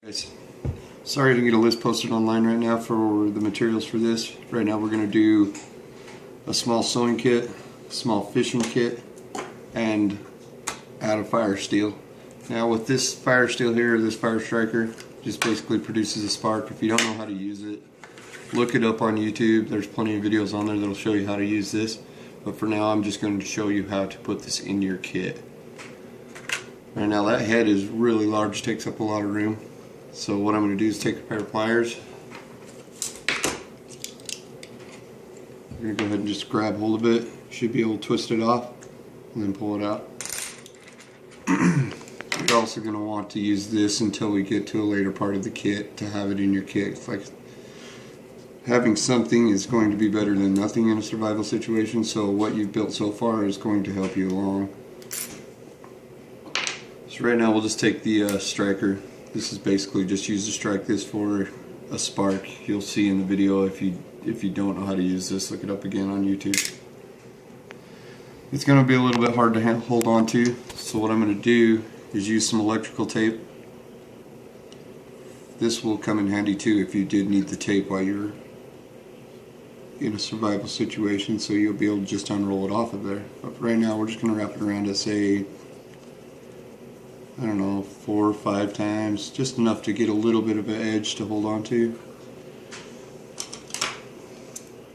Guys, sorry I didn't get a list posted online right now for the materials for this. Right now we're going to do a small sewing kit, small fishing kit, and add a fire steel. Now with this fire steel here, this fire striker, just basically produces a spark. If you don't know how to use it, look it up on YouTube. There's plenty of videos on there that'll show you how to use this. But for now I'm just going to show you how to put this into your kit. Right now that head is really large, takes up a lot of room. So what I'm going to do is take a pair of pliers. I'm going to go ahead and just grab hold of it. Should be able to twist it off and then pull it out. You're also going to want to use this until we get to a later part of the kit to have it in your kit. It's like having something is going to be better than nothing in a survival situation, so what you've built so far is going to help you along. So right now we'll just take the striker. This is basically just used to strike this for a spark. You'll see in the video if you don't know how to use this, look it up again on YouTube. It's going to be a little bit hard to hold on to, so what I'm going to do is use some electrical tape. This will come in handy too if you did need the tape while you're in a survival situation, so you'll be able to just unroll it off of there. But right now we're just going to wrap it around to say, I don't know, 4 or 5 times, just enough to get a little bit of an edge to hold on to.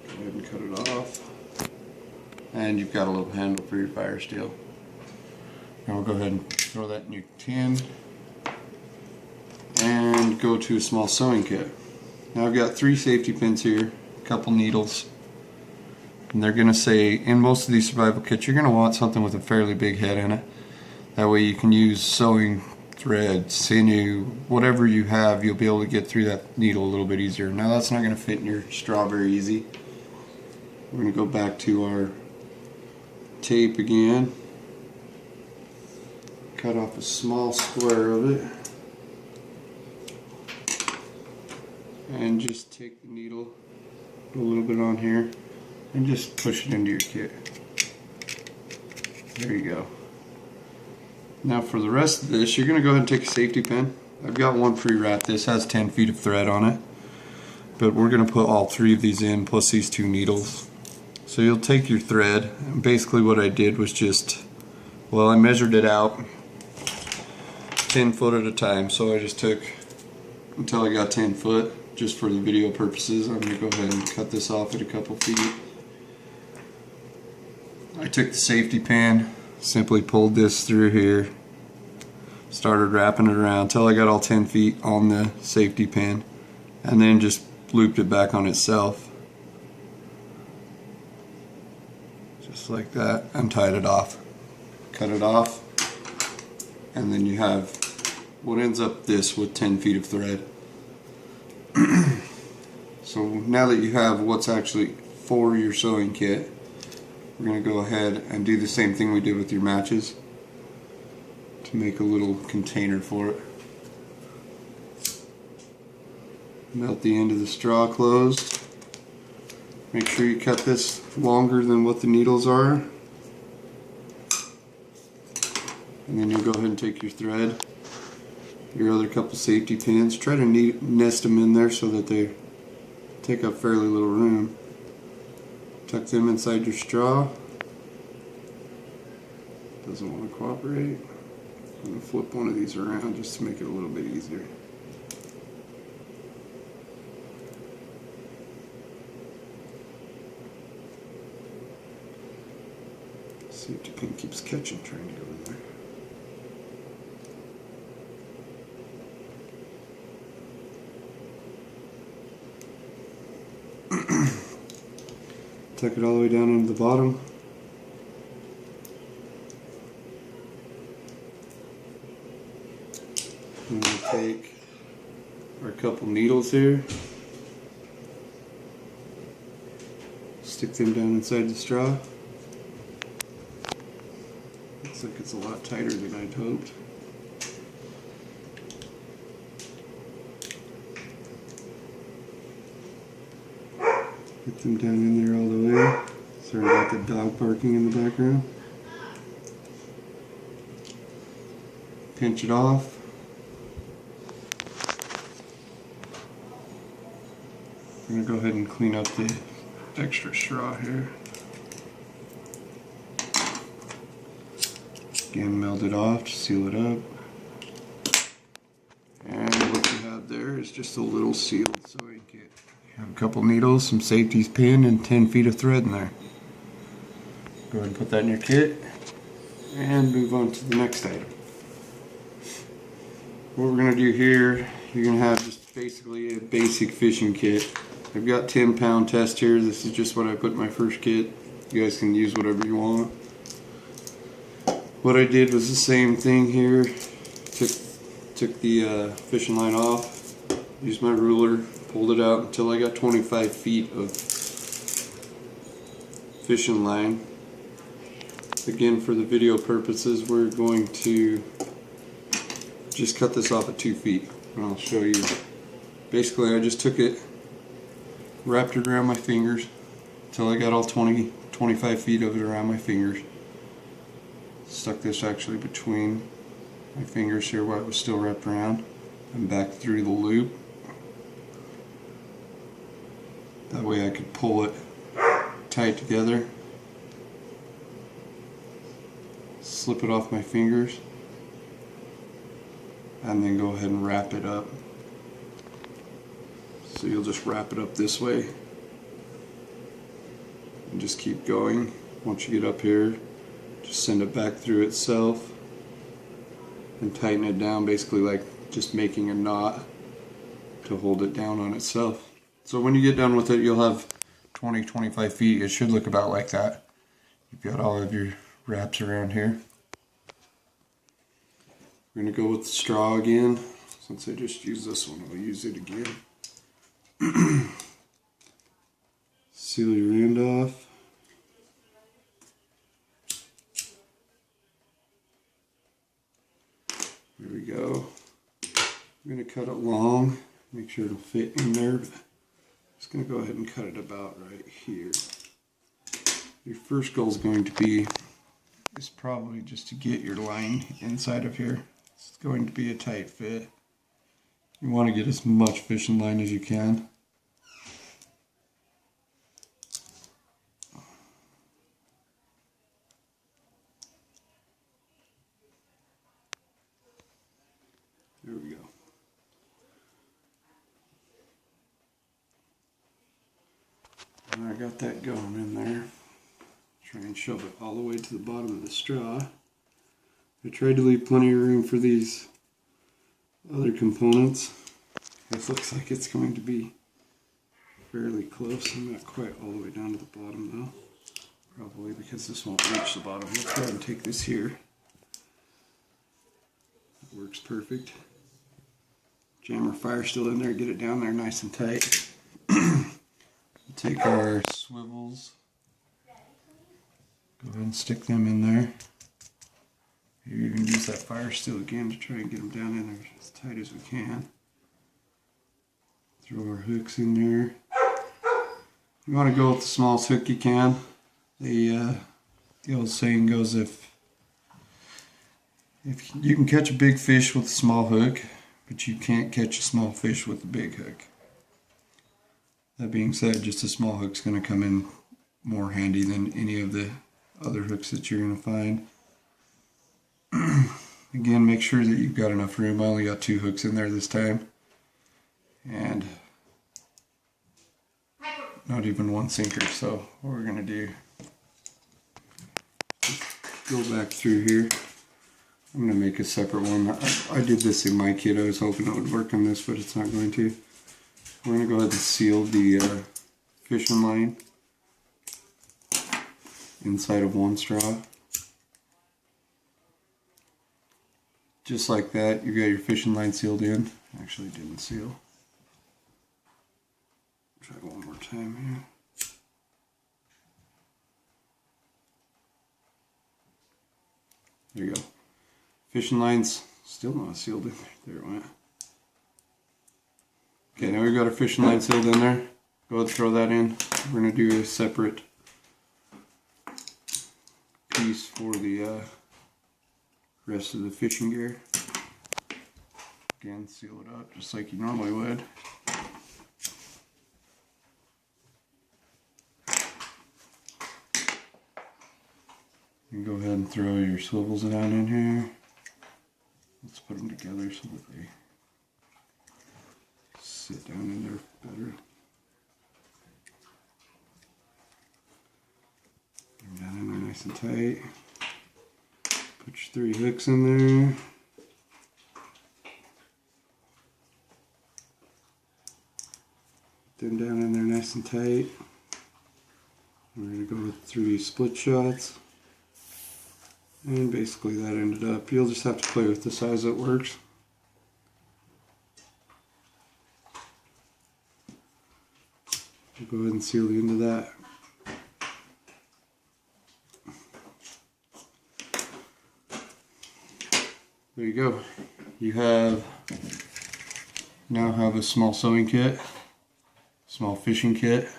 Go ahead and cut it off. And you've got a little handle for your fire steel. Now we'll go ahead and throw that in your tin and go to a small sewing kit. Now I've got 3 safety pins here, a couple needles, and they're going to say in most of these survival kits you're going to want something with a fairly big head in it. That way you can use sewing thread, sinew, whatever you have, you'll be able to get through that needle a little bit easier. Now that's not going to fit in your straw very easy. We're going to go back to our tape again. Cut off a small square of it. And just take the needle, put a little bit on here, and just push it into your kit. There you go. Now for the rest of this, you're going to go ahead and take a safety pin. I've got one pre-wrapped. This has 10 feet of thread on it. But we're going to put all 3 of these in, plus these 2 needles. So you'll take your thread, and basically what I did was just, well, I measured it out 10 foot at a time. So I just took until I got 10 foot, just for the video purposes. I'm going to go ahead and cut this off at a couple feet. I took the safety pin, simply pulled this through here, started wrapping it around until I got all 10 feet on the safety pin, and then just looped it back on itself just like that, and tied it off. Cut it off, and then you have what ends up this with 10 feet of thread. So now that you have what's actually for your sewing kit, we're going to go ahead and do the same thing we did with your matches to make a little container for it. Melt the end of the straw closed. Make sure you cut this longer than what the needles are. And then you'll go ahead and take your thread, your other couple safety pins. Try to nest them in there so that they take up fairly little room. Tuck them inside your straw. Doesn't want to cooperate. I'm going to flip one of these around just to make it a little bit easier. Safety pin keeps catching, trying to go in there. Tuck it all the way down into the bottom. And we'll take our couple needles here, stick them down inside the straw. Looks like it's a lot tighter than I'd hoped. Get them down in there all the way. Sorry about the dog barking in the background. Pinch it off. I'm going to go ahead and clean up the extra straw here. Again, melt it off to seal it up. And what you have there is just a little sealed sewing kit. You have a couple needles, some safety pin, and 10 feet of thread in there. Go ahead and put that in your kit and move on to the next item. What we're going to do here, you're going to have just basically a basic fishing kit. I've got 10-pound test here. This is just what I put in my first kit. You guys can use whatever you want. What I did was the same thing here. Took the fishing line off, used my ruler, pulled it out until I got 25 feet of fishing line. Again, for the video purposes, we're going to just cut this off at 2 feet, and I'll show you. Basically, I just took it, wrapped it around my fingers until I got all 25 feet of it around my fingers. Stuck this actually between my fingers here while it was still wrapped around, and back through the loop. That way I could pull it tight together, slip it off my fingers, and then go ahead and wrap it up. So you'll just wrap it up this way and just keep going. Once you get up here, just send it back through itself and tighten it down, basically like just making a knot to hold it down on itself. So when you get done with it, you'll have 20-25 feet. It should look about like that. You've got all of your wraps around here. We're going to go with the straw again. Since I just used this one, I'll use it again. Seal your end off. There we go. I'm going to cut it long, make sure it'll fit in there. But I'm just going to go ahead and cut it about right here. Your first goal is going to be probably just to get your line inside of here. It's going to be a tight fit. You want to get as much fishing line as you can. There we go. And I got that going in there. Try and shove it all the way to the bottom of the straw. I tried to leave plenty of room for these other components. This looks like it's going to be fairly close. I'm not quite all the way down to the bottom though. Probably because this won't reach the bottom. Let's go ahead and take this here. It works perfect. Jam our fire still in there, get it down there nice and tight. Take our swivels, go ahead and stick them in there. You're going to use that fire steel again to try and get them down in there as tight as we can. Throw our hooks in there. You want to go with the smallest hook you can. The old saying goes, if you can catch a big fish with a small hook, but you can't catch a small fish with a big hook. That being said, just a small hook's going to come in more handy than any of the other hooks that you're going to find. Again, make sure that you've got enough room. I only got 2 hooks in there this time. And not even 1 sinker. So what we're going to do, just go back through here. I'm going to make a separate one. I did this in my kit. I was hoping it would work on this, but it's not going to. We're going to go ahead and seal the fishing line inside of 1 straw. Just like that, you got your fishing line sealed in. Actually, it didn't seal. Try one more time here. There you go. Fishing line's still not sealed in there. There it went. Okay, now we've got our fishing line sealed in there. Go ahead and throw that in. We're going to do a separate piece for the rest of the fishing gear. Again, seal it up just like you normally would. You go ahead and throw your swivels down in here. Let's put them together so that they sit down in there better. Down in there nice and tight. Put your 3 hooks in there. Them down in there nice and tight. We're going to go through these split shots. And basically that ended up. You'll just have to play with the size that works. We'll go ahead and seal the end of that. There you go. You now have a small sewing kit, small fishing kit,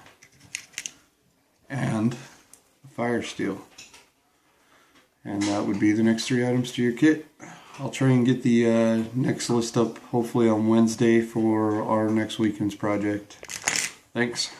and a fire steel. And that would be the next 3 items to your kit. I'll try and get the next list up hopefully on Wednesday for our next weekend's project. Thanks.